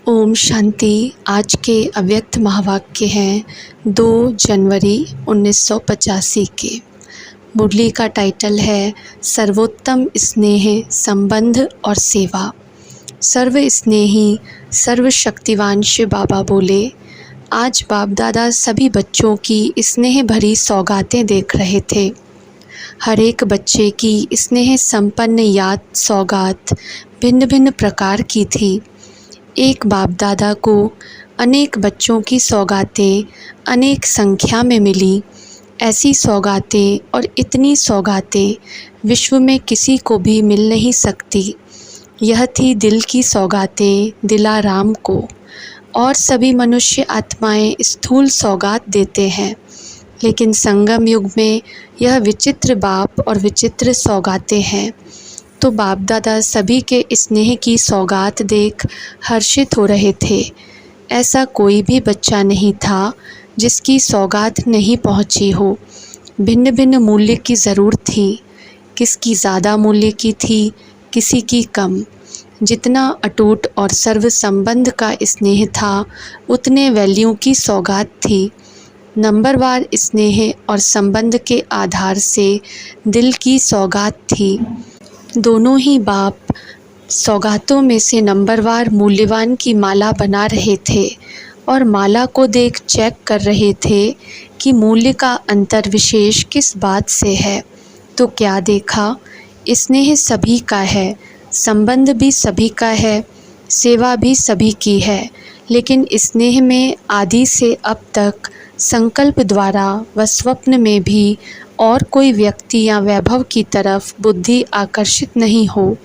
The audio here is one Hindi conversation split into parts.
ओम शांति। आज के अव्यक्त महावाक्य हैं 2 जनवरी 1985 के। मुरली का टाइटल है सर्वोत्तम स्नेह, संबंध और सेवा। सर्व स्नेही सर्वशक्तिवान शिव बाबा बोले, आज बाप दादा सभी बच्चों की स्नेह भरी सौगातें देख रहे थे। हर एक बच्चे की स्नेह संपन्न याद सौगात भिन्न भिन्न प्रकार की थी। एक बाप दादा को अनेक बच्चों की सौगातें अनेक संख्या में मिली। ऐसी सौगातें और इतनी सौगातें विश्व में किसी को भी मिल नहीं सकती। यह थी दिल की सौगातें दिलाराम को। और सभी मनुष्य आत्माएं स्थूल सौगात देते हैं, लेकिन संगम युग में यह विचित्र बाप और विचित्र सौगातें हैं। तो बाप दादा सभी के स्नेह की सौगात देख हर्षित हो रहे थे। ऐसा कोई भी बच्चा नहीं था जिसकी सौगात नहीं पहुंची हो। भिन्न भिन्न मूल्य की ज़रूर थी। किसकी ज़्यादा मूल्य की थी, किसी की कम। जितना अटूट और सर्व संबंध का स्नेह था, उतने वैल्यू की सौगात थी। नंबरवार स्नेह और संबंध के आधार से दिल की सौगात थी। दोनों ही बाप सौगातों में से नंबरवार मूल्यवान की माला बना रहे थे और माला को देख चेक कर रहे थे कि मूल्य का अंतर विशेष किस बात से है। तो क्या देखा, स्नेह सभी का है, संबंध भी सभी का है, सेवा भी सभी की है। लेकिन स्नेह में आदि से अब तक संकल्प द्वारा व स्वप्न में भी और कोई व्यक्ति या वैभव की तरफ बुद्धि आकर्षित नहीं हो।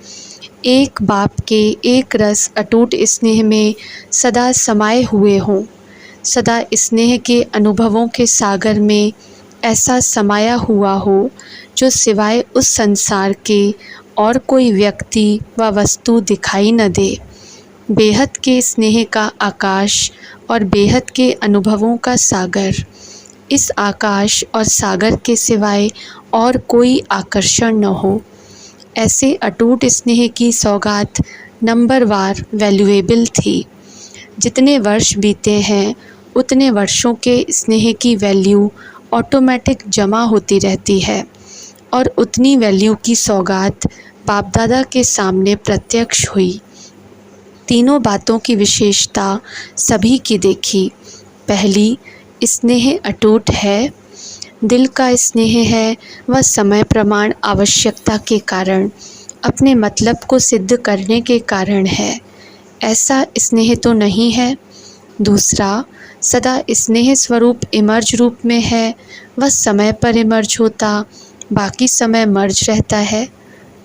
एक बाप के एक रस अटूट स्नेह में सदा समाये हुए हों। सदा स्नेह के अनुभवों के सागर में ऐसा समाया हुआ हो जो सिवाय उस संसार के और कोई व्यक्ति व वस्तु दिखाई न दे। बेहद के स्नेह का आकाश और बेहद के अनुभवों का सागर। इस आकाश और सागर के सिवाय और कोई आकर्षण न हो। ऐसे अटूट स्नेह की सौगात नंबरवार वैल्यूएबल थी। जितने वर्ष बीते हैं, उतने वर्षों के स्नेह की वैल्यू ऑटोमेटिक जमा होती रहती है और उतनी वैल्यू की सौगात बाप दादा के सामने प्रत्यक्ष हुई। तीनों बातों की विशेषता सभी की देखी। पहली, स्नेह अटूट है। दिल का स्नेह है वह समय प्रमाण आवश्यकता के कारण, अपने मतलब को सिद्ध करने के कारण है। ऐसा स्नेह तो नहीं है। दूसरा, सदा स्नेह स्वरूप इमर्ज रूप में है, वह समय पर इमर्ज होता, बाकी समय मर्ज रहता है।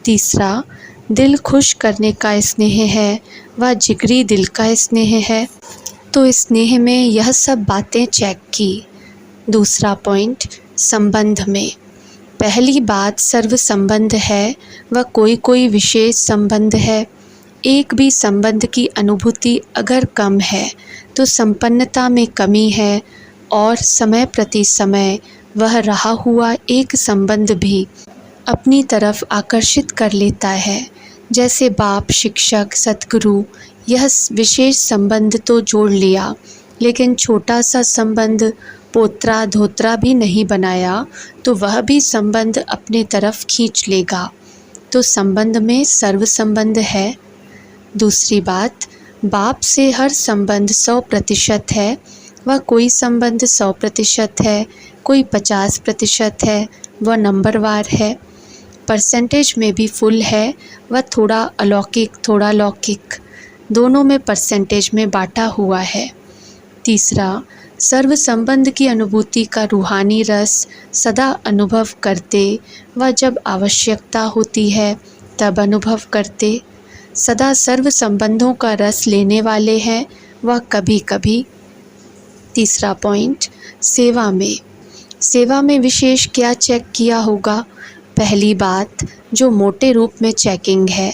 तीसरा, दिल खुश करने का स्नेह है, वह जिगरी दिल का स्नेह है। तो स्नेह में यह सब बातें चेक की। दूसरा पॉइंट, संबंध में। पहली बात सर्व संबंध है, वह कोई कोई विशेष संबंध है। एक भी संबंध की अनुभूति अगर कम है तो संपन्नता में कमी है और समय प्रति समय वह रहा हुआ एक संबंध भी अपनी तरफ आकर्षित कर लेता है। जैसे बाप, शिक्षक, सतगुरु, यह विशेष संबंध तो जोड़ लिया, लेकिन छोटा सा संबंध पोत्रा धोत्रा भी नहीं बनाया तो वह भी संबंध अपने तरफ खींच लेगा। तो संबंध में सर्व संबंध है। दूसरी बात, बाप से हर संबंध 100% है। वह कोई संबंध 100% है, कोई 50% है, वह नंबरवार है। परसेंटेज में भी फुल है, वह थोड़ा अलौकिक थोड़ा लौकिक, दोनों में परसेंटेज में बांटा हुआ है। तीसरा, सर्व संबंध की अनुभूति का रूहानी रस सदा अनुभव करते व जब आवश्यकता होती है तब अनुभव करते। सदा सर्व संबंधों का रस लेने वाले हैं, वह कभी कभी। तीसरा पॉइंट, सेवा में। सेवा में विशेष क्या चेक किया होगा? पहली बात जो मोटे रूप में चेकिंग है,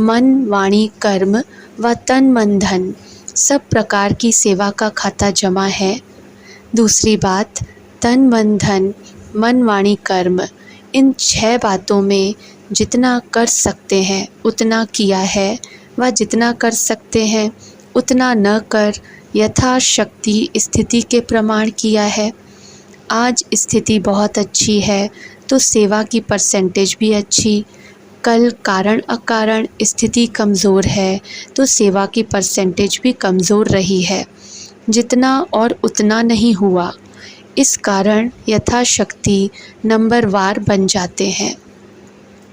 मन, वाणी, कर्म व तन मन धन सब प्रकार की सेवा का खाता जमा है। दूसरी बात, तन मन धन, मन वाणी कर्म, इन 6 बातों में जितना कर सकते हैं उतना किया है व जितना कर सकते हैं उतना न कर यथाशक्ति स्थिति के प्रमाण किया है। आज स्थिति बहुत अच्छी है तो सेवा की परसेंटेज भी अच्छी, कल कारण अकारण स्थिति कमज़ोर है तो सेवा की परसेंटेज भी कमज़ोर रही है, जितना और उतना नहीं हुआ। इस कारण यथाशक्ति नंबरवार बन जाते हैं।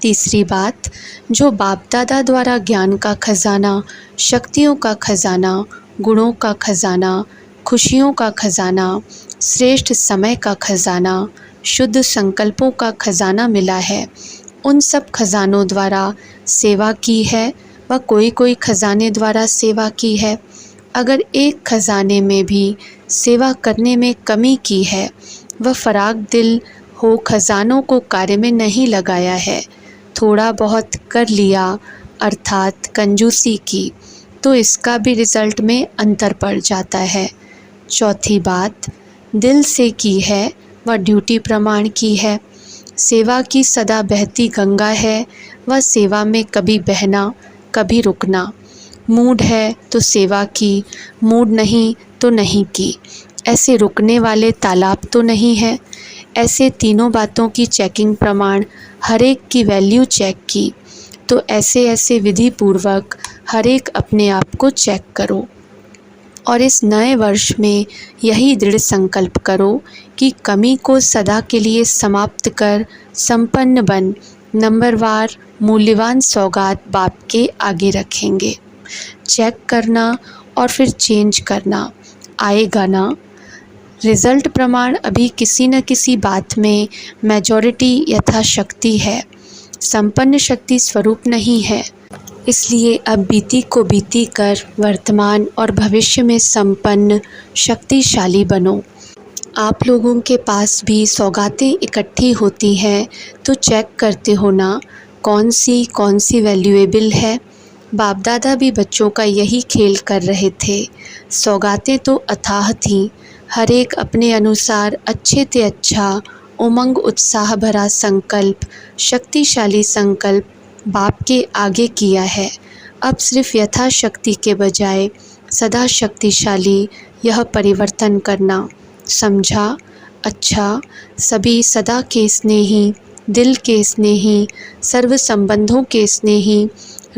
तीसरी बात, जो बाप दादा द्वारा ज्ञान का खजाना, शक्तियों का खजाना, गुणों का खजाना, खुशियों का खजाना, श्रेष्ठ समय का खजाना, शुद्ध संकल्पों का खजाना मिला है, उन सब खजानों द्वारा सेवा की है व कोई खजाने द्वारा सेवा की है। अगर एक खजाने में भी सेवा करने में कमी की है, वह फराग दिल हो खजानों को कार्य में नहीं लगाया है, थोड़ा बहुत कर लिया अर्थात कंजूसी की, तो इसका भी रिज़ल्ट में अंतर पड़ जाता है। चौथी बात, दिल से की है व ड्यूटी प्रमाण की है। सेवा की सदा बहती गंगा है व सेवा में कभी बहना कभी रुकना। मूड है तो सेवा की, मूड नहीं तो नहीं की, ऐसे रुकने वाले तालाब तो नहीं है। ऐसे तीनों बातों की चेकिंग प्रमाण हर एक की वैल्यू चेक की, तो ऐसे विधि पूर्वक हर एक अपने आप को चेक करो और इस नए वर्ष में यही दृढ़ संकल्प करो कि कमी को सदा के लिए समाप्त कर संपन्न बन नंबरवार मूल्यवान सौगात बाप के आगे रखेंगे। चेक करना और फिर चेंज करना आएगा ना। रिज़ल्ट प्रमाण अभी किसी न किसी बात में मेजॉरिटी यथाशक्ति है, संपन्न शक्ति स्वरूप नहीं है। इसलिए अब बीती को बीती कर वर्तमान और भविष्य में संपन्न शक्तिशाली बनो। आप लोगों के पास भी सौगातें इकट्ठी होती हैं तो चेक करते हो ना कौन सी वैल्यूएबल है। बाप दादा भी बच्चों का यही खेल कर रहे थे। सौगातें तो अथाह थीं, हर एक अपने अनुसार अच्छे से अच्छा उमंग उत्साह भरा संकल्प, शक्तिशाली संकल्प बाप के आगे किया है। अब सिर्फ यथाशक्ति के बजाय सदा शक्तिशाली यह परिवर्तन करना। समझा? अच्छा, सभी सदा के स्नेही, दिल के स्नेही, सर्व संबंधों के स्नेही,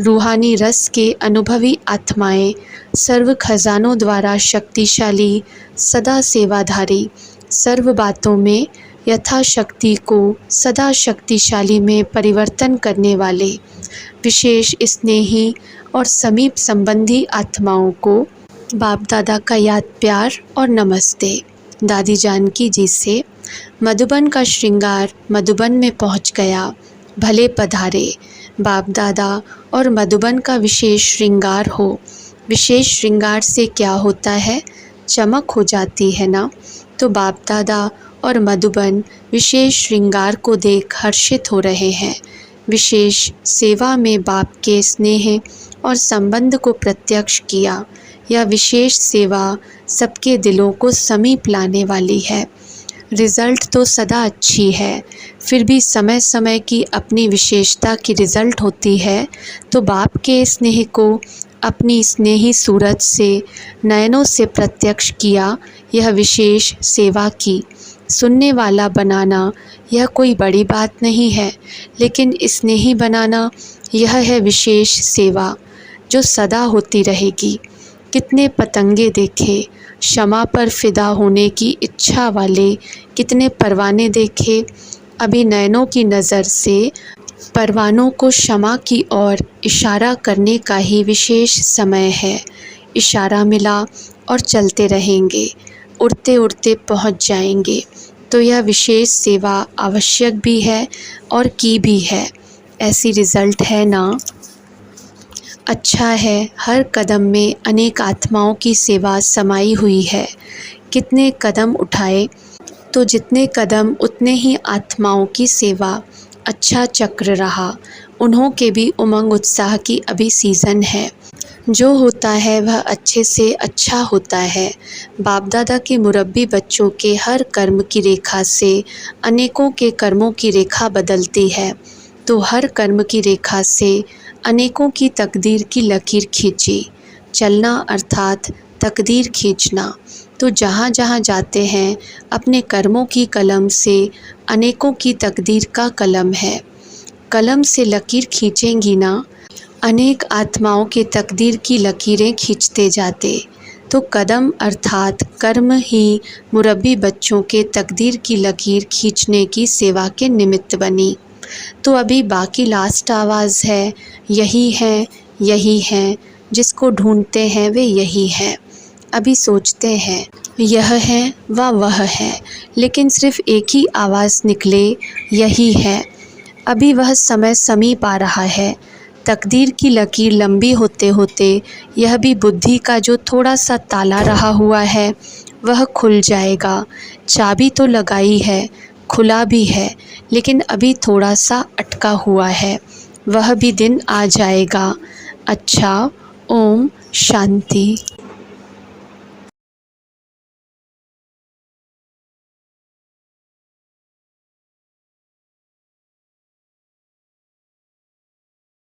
रूहानी रस के अनुभवी आत्माएं, सर्व खजानों द्वारा शक्तिशाली, सदा सेवाधारी, सर्व बातों में यथाशक्ति को सदा शक्तिशाली में परिवर्तन करने वाले विशेष स्नेही और समीप संबंधी आत्माओं को बाप दादा का याद प्यार और नमस्ते। दादी जानकी जी से। मधुबन का श्रृंगार मधुबन में पहुंच गया, भले पधारे। बाप दादा और मधुबन का विशेष श्रृंगार हो। विशेष श्रृंगार से क्या होता है? चमक हो जाती है ना। तो बाप दादा और मधुबन विशेष श्रृंगार को देख हर्षित हो रहे हैं। विशेष सेवा में बाप के स्नेह और संबंध को प्रत्यक्ष किया। यह विशेष सेवा सबके दिलों को समीप लाने वाली है। रिज़ल्ट तो सदा अच्छी है, फिर भी समय समय की अपनी विशेषता की रिज़ल्ट होती है। तो बाप के स्नेह को अपनी स्नेही सूरत से नयनों से प्रत्यक्ष किया। यह विशेष सेवा की। सुनने वाला बनाना यह कोई बड़ी बात नहीं है, लेकिन स्नेही बनाना यह है विशेष सेवा जो सदा होती रहेगी। कितने पतंगे देखे क्षमा पर फिदा होने की इच्छा वाले, कितने परवाने देखे। अभी नयनों की नज़र से परवानों को क्षमा की ओर इशारा करने का ही विशेष समय है। इशारा मिला और चलते रहेंगे, उड़ते उड़ते पहुंच जाएंगे। तो यह विशेष सेवा आवश्यक भी है और की भी है। ऐसी रिज़ल्ट है ना। अच्छा है, हर कदम में अनेक आत्माओं की सेवा समाई हुई है। कितने कदम उठाए तो जितने कदम उतने ही आत्माओं की सेवा। अच्छा चक्र रहा। उन्हों के भी उमंग उत्साह की अभी सीज़न है। जो होता है वह अच्छे से अच्छा होता है। बाप दादा के मुरब्बी बच्चों के हर कर्म की रेखा से अनेकों के कर्मों की रेखा बदलती है। तो हर कर्म की रेखा से अनेकों की तकदीर की लकीर खींची। चलना अर्थात तकदीर खींचना। तो जहाँ जहाँ जाते हैं अपने कर्मों की कलम से अनेकों की तकदीर का कलम है। कलम से लकीर खींचेंगी ना, अनेक आत्माओं के तकदीर की लकीरें खींचते जाते। तो कदम अर्थात कर्म ही मुरब्बी बच्चों के तकदीर की लकीर खींचने की सेवा के निमित्त बनी। तो अभी बाकी लास्ट आवाज़ है, यही है, यही है, जिसको ढूंढते हैं वे यही है। अभी सोचते हैं यह है व वह है, लेकिन सिर्फ एक ही आवाज़ निकले, यही है। अभी वह समय समीप आ रहा है। तकदीर की लकीर लंबी होते होते यह भी बुद्धि का जो थोड़ा सा ताला रहा हुआ है वह खुल जाएगा। चाबी तो लगाई है, खुला भी है, लेकिन अभी थोड़ा सा अटका हुआ है। वह भी दिन आ जाएगा। अच्छा, ओम शांति।